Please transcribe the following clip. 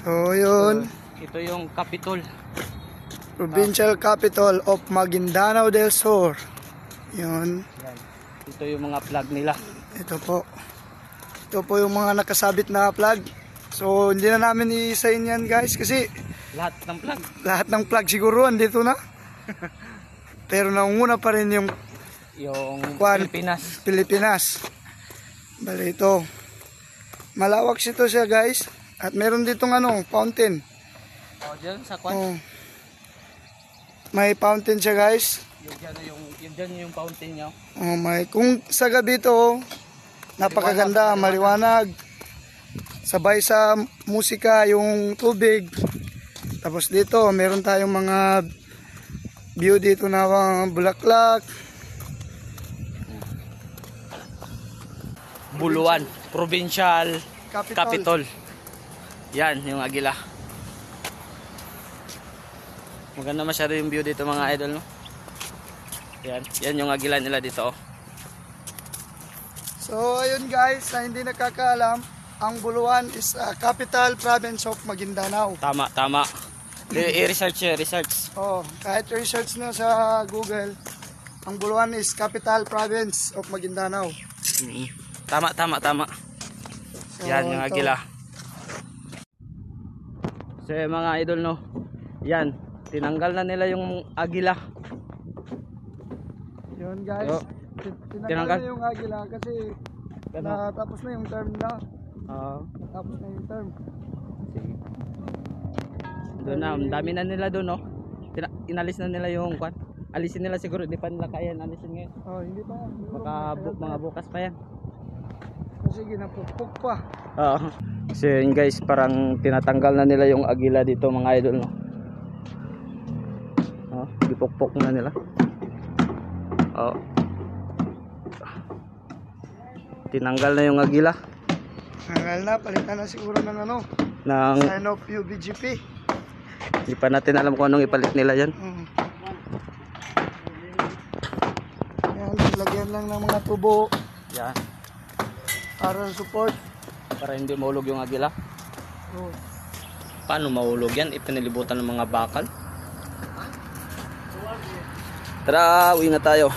So yun, ito yung Capitol. Provincial Capital of Maguindanao del Sur. Yun. Yan. Ito yung mga flag nila. Ito po. Ito po yung mga nakasabit na flag. So hindi na namin i-sign yan guys kasi Lahat ng flag. lahat ng flag siguro andito na. Pero naunguna pa rin yung Pilipinas. Pilipinas. Bali ito. Malawak ito siya guys. At meron ditong fountain. Diyan sa kwan. Oh. May fountain siya guys. Yun yung fountain niya. Oh, kung sa gabi ito, napakaganda, maliwanag. Sabay sa musika yung tubig. Tapos dito, meron tayong mga view dito na bulaklak. Buluan, Provincial Capital. Capitol. Yan, yung Agila. Maganda masyado yung view dito mga idol, no? Yan yung Agila nila dito. So ayun guys, sa hindi nakakaalam, ang Buluan is capital province of Maguindanao. Tama. Research. Oh, kahit research na sa Google, ang Buluan is capital province of Maguindanao. Tama. So, Yan yung Agila. So mga idol, no? Yan, tinanggal na nila yung Agila. Yun guys, tinanggal na yung Agila kasi natapos na yung term na. Natapos na yung term. Sige. Doon na, dami na nila doon, no? Inalis na nila yung kwan. Alisin nila siguro, di pa nila kaya alisin ngayon. Oh, hindi pa. Baka mga bukas pa yan. Sige, napupok pa. Oo. Kasi yun guys, parang tinatanggal na nila yung Agila dito mga idol, no? Ipukpok na nila. Tinanggal na yung Agila. Tanggal na, palitan na siguro ng sign of UBGP. Hindi pa natin alam kung anong ipalit nila yan. Yan, lagyan lang ng mga tubo. Yan. Para support. Para hindi mahulog yung Agila. Paano mahulog yan? Ipinilibutan ng mga bakal. Tara, uwi na tayo.